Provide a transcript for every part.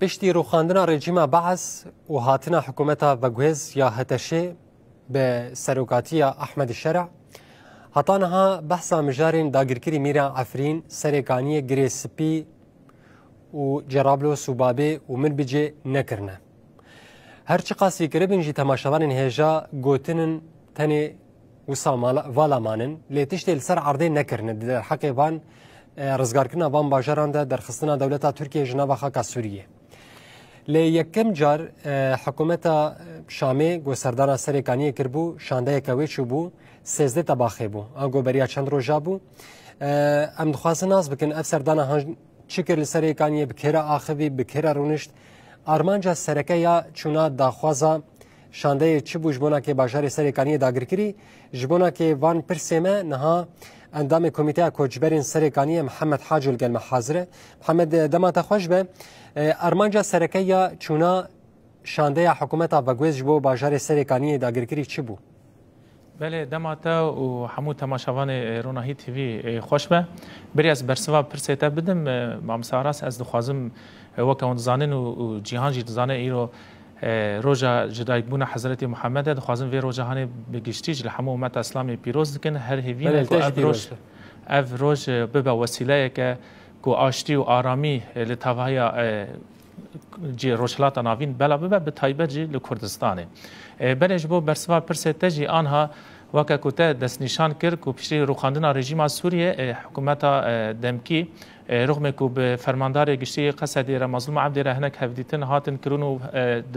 پشتی روخاندنا رژیم بعث و هاتنا حکومتا وگوز یا هتشه به سروکاتی احمد شرع هاتانها بحثا مجارین داگرکری میرا عفرین سرکانی گریسپی و جرابلوس و بابه و من بجه نکرنه هرچی قاسی کربن جی تماشاوان هجا گوتنن تنی وسا والا مانن لیتشت لسر عرضه نکرنه در حق وان رزگار کردن وان باجران ده در خستنا دولتا ترکیه جناب خاک سوریه لی یکم جار حکومت شامی گو سردان سرکانی کربو شانده کوی چوبو 13 تباخه بو آنگو بریا چند روزا بو ام دخواست ناز بکن اف سردان هنج چکر لسرکانی بکره آخوی بکره رونشت آرمانجا سرکه یا چونا داخوازا شانده چی بو جبونا که باجار سرکانی داگر کری جبونا که وان پرسیمه نها اندام کمیته کوچبرین سرکانی محمد حاج الگل محاضره محمد دمات خوش به ارمانجا سرکه یا چونا شانده حکومت وگوز جبو باجار سرکانی داگر کری چی بو بله دماتا و همو تماشاوان روناهی تیوی خوش به بری از برسوا پرسیتا بدم مامساراس از دخوازم وکه زانن و جهان جی زانه ایرو روجا جدای بونا حضرت محمد دخوازم وی روجا هانه بگشتیج لحمو امت اسلامی پیروز دکن هر هیوین اف روج ببا وسیله که کو آشتی و آرامی لتوهایا جی روشلات ناوین بلا ببا به تایبه جی لکردستانه بلش بو برسوا پرسیتا جی آنها وکه کوته دست نشان کرد که پیشی روخاندن رژیم سوریه حکومت دمکی رغم که به فرماندار گشتی قصدی رمضان عبد هنک هفدیتن هاتن کرونو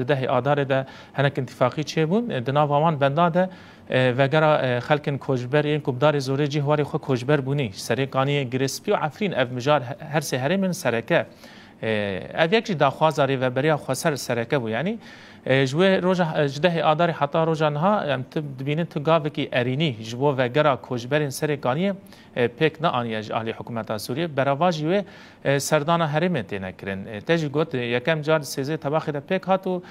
ده آدار ده هنک انتفاقی چه بون دنا وامان بنداده وگرا خلکن کوجبر این کبدار زوری جهواری خو کوجبر بونی سرکانی گریسپی و عفرین اف مجار هر سه هرمن سرکه اف یک داخوازاری و بریا خسر سرکه بو یعنی جوه روجا جده آدار حتی روجا نها دبینن تو گاوه کی ارینی جوه وگرا کوجبرین سرکانی پیک نه آنی اهلی حکومت سوریه برواجی و سردان هرم تینه کرن تجی گوت یکم جار سیزه تباخی ده پیک هاتو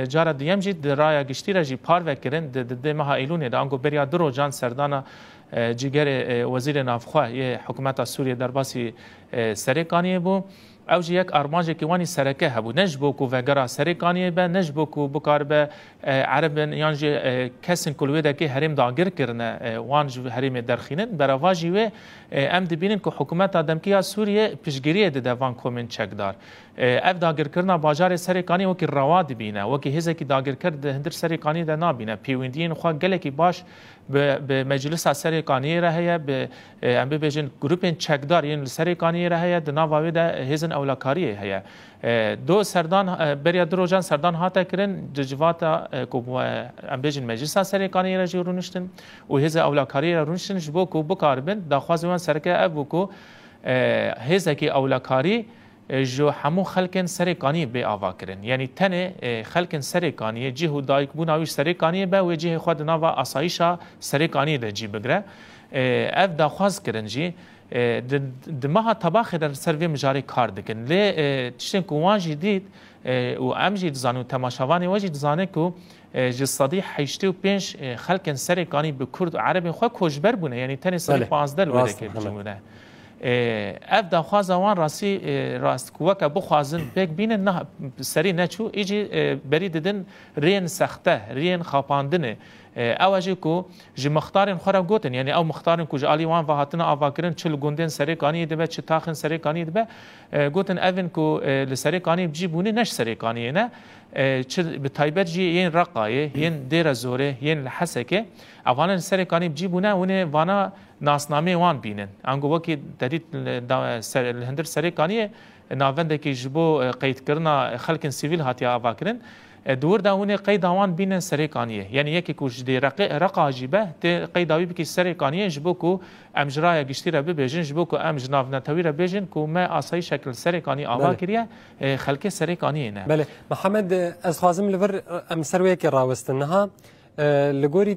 جار دیم جی درای گشتی را جی پار وکرن ده مها ایلونه ده انگو بریا درو جان سردان جیگر وزیر نافخواه یه حکومت سوریه در باسی سرکانی بو او جی یک ارمانجه که وانی سرکه هبو نجبو کو وگرا سرکانی به نجبو کو بکار به عربن یانجی کسین کلوه ده که هرم داگر کرنه وانج هرم درخینن برواجی و ام دبینن که حکومت دمکیا سوریه پیشگیری ده وان کومن چکدار اف داگر کرنا باجار سرکانی وکی رواد بینه وکی هزه کی داگر کرد هندر سرکانی ده نابینه پیوندین خو گله کی باش به مجلس سرکانی رهه به ام بجن گروپن چکدار یعنی سرکانی رهه ده ناوی ده هزن اولکاری هيا دو سردان بريا دروجان سردان هاتا كرن جواتا كو ام بيجن مجلس سركاني رجي رونشتن وهذا اولكاري رونشتن جبوكو بكاربن داخوازوان سركه ابوكو هذا كي اولكاري جو همو خلکن سرکانی به آوا کرن یعنی تنه خلکن سرکانی جهو دایک بوناویش سرکانی به و جه خود نوا آسایشا سرکانی ده جی بگره اف داخواز کرن جی دماها طباخ در سروی مجاری کار دکن لی تشتن که وانجی دید و امجی دزانو تماشاوانی واجی دزانه که جسادی 85 خلکن سرکانی به کرد و عربی خواه کجبر بونه یعنی تنه سری 15 الوده که بجمونه اف داخواز وان راسی راست کوک بخوازن بک بینه نه سری نچو ایجی بری ددن رین سخته رین خاپاندنه اوجی کو ج مختارن خورا گوتن یعنی او مختارن کو جالی وان وهاتنا اواکرن چل گوندن سری کانی دبه چ تاخن سری کانی دبه گوتن اون کو لسری کانی بجیبونه نش سری کانی نه چ بتایبت جی ین رقایه ین دیر زوره ین لحسکه اوان سری کانی بجیبونه ونه وانا ناسنامه وان بینن انگو وکی ددید هندر سری کانی ناونده کی جبو قید کرنا خلکن سیویل هاتیا اواکرن دور داونه قید آوان بینن سرکانیه یعنی یکی کوش دی رقا جیبه تی قید آوی بکی سرکانیه جبو کو امجرای گشتی را ببیجن جبو کو امج ناونتوی را ببیجن کو ما آسای شکل سرکانی آوا کریه خلک سرکانیه نه بله محمد از خازم لور ام سروی که راوستنها لگوری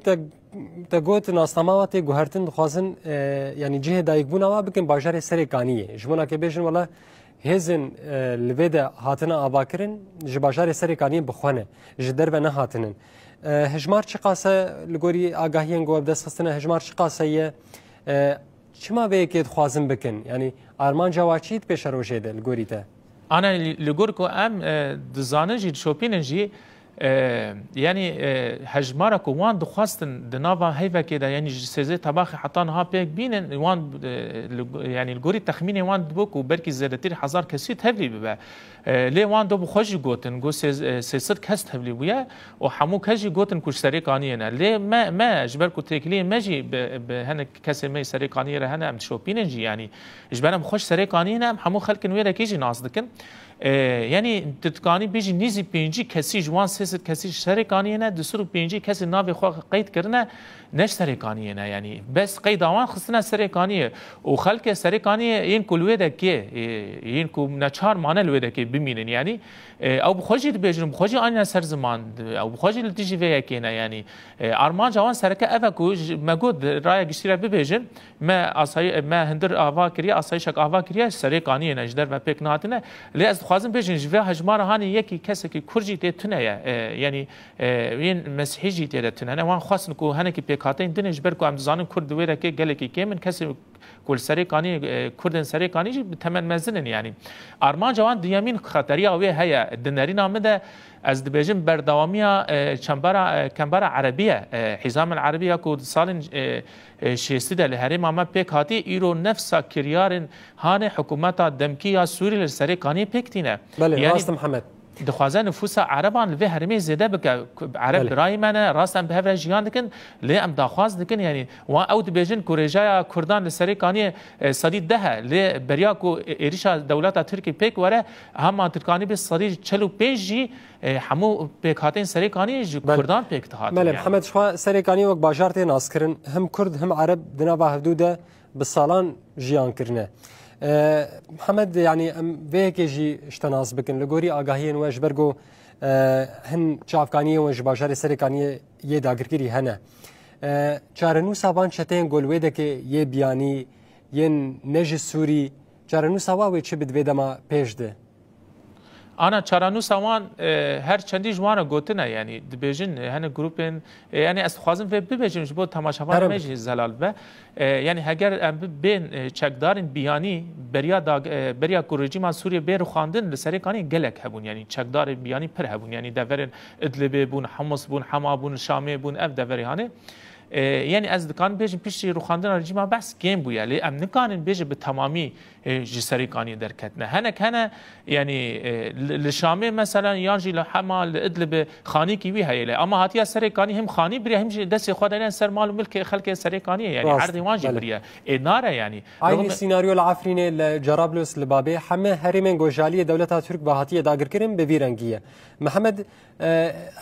تا گوت ناسناماواتی گوهرتن خازن یعنی جه دایک بونا بکن باجار سرکانیه جبونا که بیجن ولا هزن لویده هاتنا آباکرن جباجار سرکانی بخوانه جدر و نه هاتنن هجمار چه قاسه لگوری آگاهیان گوه بدست خستنه هجمار چه قاسه یه چما به یکید خوازم بکن یعنی آرمان جواچید پیش روشه ده لگوری ده انا لگورکو ام دزانه جی شوپین جی يعني هجمارة كوان دخواستن دنافا هيفا كده يعني سيزي طباخي حطان ها بيك بين وان يعني الجوري تخميني وان دبوك وبركي زادتير حزار كسيت هفلي ببا ليه وان دو بخوش جوتن جو سيصد كست هفلي ويا وحمو كجي جوتن كوش سريقانينا ليه ما جبركو تيكلي ماجي بهنا كسي مي سريقانيه هنا ام شوبين جي يعني جبرنا بخوش سريقانينا حمو خلكن ويرا كيجي ناصدكن يعني تتكاني بيجي نيزي بينجي كسي جوان سيست كسي سريقانينا دسرو بينجي كسي نافي خو قيد كرنا نش سريقانينا يعني بس قيد اوان خصنا سريقانيه وخلك سريقانيه ينكو الويدا كي ينكو نچار معنى الويدا كي بمينن يعني او بخوجي بيجن بخوجي انا سر زمان او بخوجي لتيجي فيا كينا يعني ارمان جوان سركه افكو مجود راي قشيره ببيجن ما اصاي ما هندر اوا كريا اصايشك اوا كريا سريقانيه نجدر ما بيك ناتنا لي خوازم بيجن جوا هجمار هاني يكي كسكي كرجي تتنا يعني وين مسيحي تتنا انا وان خاص نكو هنكي بيكاتين دنج بركو ام زانن كرد ويرا كي قالكي كيمن كسي كل سريقاني كردن سريقاني بثمن مزن يعني ارمان جوان ديامين خطريه وهي هي الدنارينا مده از دبيجن بردواميه كمبرا عربيه حزام العربيه كود سالن شيستده لهرم ما بيك هاتي ايرو نفسا كريارن هانه حكومه دمكيه سوري للسريقاني بيكتينه يعني راست محمد دخوازن نفوس عربان لفي هرمي زياده بك عرب راي مانا راستن بهفر جيان دكن لي ام داخواز دكن يعني وا او دبيجن كوريجايا كردان لسريقاني صديد ده لي برياكو اريشا دولتا تركي بيك ورا هم تركاني بالصديد چلو بيجي همو بيكاتين سريقاني كردان بيك تهات يعني محمد شوا سريقاني وك باشارتي ناسكرن هم كرد هم عرب دنا حدوده بالصالان جيان كرنه محمد يعني فيك جي اشتناس بكن لغوري آگاهين وش برگو هن چافکانی و جباجار سرکانی یه داگرگیری هنه چارنو سابان چتین گلویده که یه بیانی یه نج سوری چارنو ساباوی چه بدویده ما پیش ده انا چارانو سوان هر چندی جوانه گوتنه يعني دبيجن هنا جروبين يعني استخوازم في ببيجن جبو تماشاوان ميجي زلال به يعني هگر بين چکدارن بیانی بریا رژیم سوریه بیر خواندن لسرکانی گلک هبون يعني چکدار بیانی پر هبون يعني دورن ادلب بون حمص بون حما بون شامه بون اف دوری هانه يعني از دکان بیشتر پیشی روخاندن رژیم بس گیم بوده لی ام نکانن بیشتر به تمامی جسریکانی درکتنه هنه يعني لشامه مثلا یانجی لحما لادلب خانی کی وی هیله اما هاتیا سرکانی هم خانی بری هم دست خود این سر مال و ملک خلق سرکانی يعني عرض وانجی بری ناره يعني این سیناریو العفرینه لجرابلس لبابه همه هرمن گوجالی دولت ترک به هاتیه داگر کریم به ویرنگیه محمد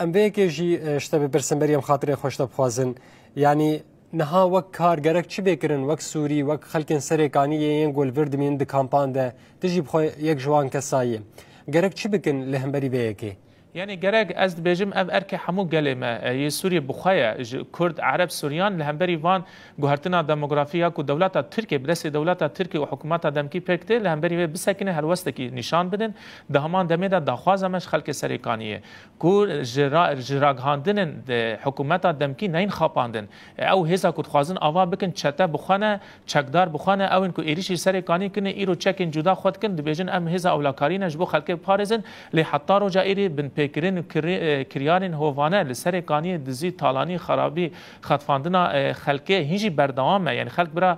ام ویک جی اشتبه برسنبریم خاطر خوشتب خوازن يعني نها وك كارجرك چه بكرن وك سوري وك خلكن سريقانيه ينقول فرد من د كامبان ده تجيب خو يك جوان كسايه جرك چه بكن لهمبري بيكي يعني جرق از بيجم اف اركي حمو قلمه ي سوريا بخايا كرد عرب سوريان لهمبري فان جوهرتنا ديموغرافيا كو دولات تركيا بس دولات تركيا وحكومات دمكي بيكتي لهمبري بسكنه هلوستكي نشان بدن دهمان دميدا داخوازمش خلق سريقانيه كو جراغ هاندن حكومات دمكي نين خاپاندن او هيزا كو خوازن اوا بكن چتا بخانه چکدار بخانه او انكو ايريش سريقاني كن ايرو چكن جدا خود كن دبيجن ام هيزا اولاكارين جبو خلق بارزن لي حتى رو جائري بن پیکرین کریان هوانه لسرکانی دزی تالانی خرابی خطفاندنا خلقه هیچی بردوامه یعنی خلق برا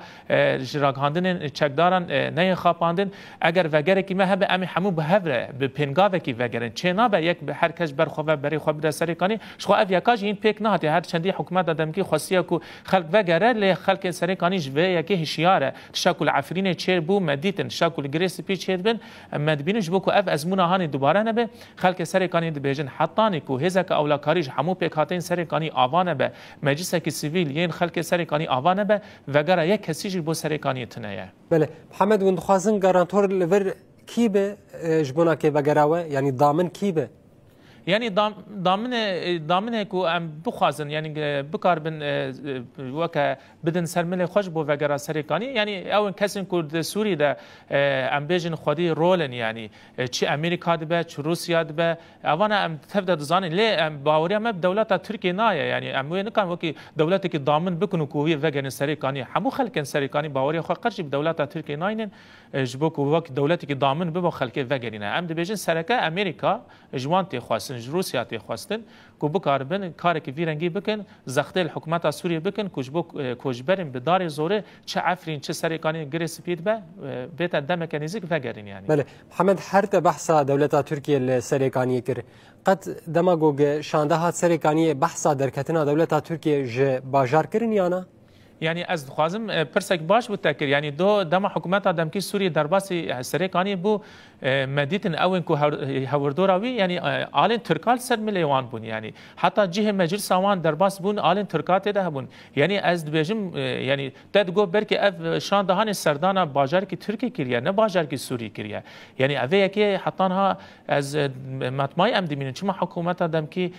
جراغاندن چکداران نه خاپاندن اگر وگره کی مهبه امی همو به هفره به پنگاوه کی وگرن چه نابه یک به هر کس برخواه بری خواه بده سرکانی شخوا اف یکاج این پیک نهاتی هر چندی حکومت دادم کی خاصیه کو خلق وگره ل خلق سرکانی جوه یکی هشیاره تشکل عفرین چیر بو مدیتن تشکل گریس پی چیر بن مدبینش بو کو اف ازمونه هانی دوباره نبه خلق سرکانی بيجن حطاني كو هزك اولا كاريج حمو بيكاتين سريقاني آوانه به مجلسك سيفيل ين خلق سريقاني آوانه به وگره یک کسیج بو سريقاني تنيه بله محمد وند خوازن گارانتور لور کی به جبونا که وگراوه يعني ضامن کی به يعني ضامنه کو ام بخوازن يعني بکار بن وک بدن سرمل خوش بو وگرا سرکانی يعني او کسن کو سوری ده ام بيجن خودي رولن يعني چی امریکا ده چ روسیا ده اوانا ام تبدا زان لي ام باوريا ما دولت ترکیه نه يعني ام وين كان وكي دولت کی ضامن بكنو کو وگن سرکانی همو خلق سرکانی باوريا خو قرش دولت ترکیه نه جبو کو وك دولت کی ضامن بو خلق وگرینه ام ده بيجن سرکه امریکا جوان تی خواستن روسیا تی خواستن کو بکار بن کار کی ویرنگی بکن زخته الحکومت سوریه بکن کوجبو کوجبرن به دار زوره چه عفرین چه سرکانی گری سپید به بیت دم مکانیزیک وگرین يعني بله محمد حرت بحث دولت ترکیه السرکانی کر قد دماغوگ شانده هات سرکانی بحث درکتنا دولت ترکیه ج باجار کرن یانا يعني از خوازم پرسک باش بود تکر يعني دو دم حکومت آدم کی سوریه درباسی سرکانی بو مدیتن اون کو هوردوراوی يعني آلين ترکال سر ملیوان بون يعني حتی جه مجلس آوان درباس بون آلين ترکات ده بون يعني از دبیجم يعني تدگو برکی اف شان دهان سردانا باجار کی ترکی کریه نه باجار کی سوری کریه يعني اوه که حتی ها از مطمئن ام دیمین چما حکومت آدم کی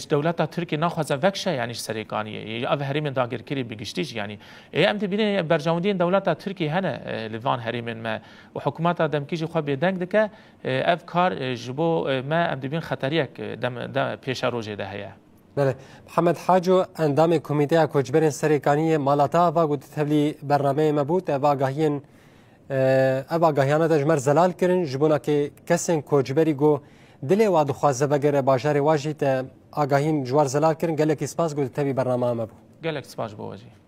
دولت ترکی نخوازه وکشه يعني سرکانی اوه هریم داگر کری بگشتیش يعني ام دیبین برجامدین دولت ترکی هنه لوان هریم ما وحکومت آدم کی خو بدنگ که افکار جبو ما ام دیبین خطریک دم پیش روزه ده هيا بله محمد حاجو اندام کمیته کوچبرین سرکانی مالاتا و گوت تبلی برنامه مبوت واگاهین واگاهیانه دجمر زلال کرن جبونا که کسن کوچبری گو دلی و دخوازه بگره باجار واجیت آگاهین جوار زلال کرن گله کی سپاس گوت تبی برنامه مبو گله سپاس بو واجی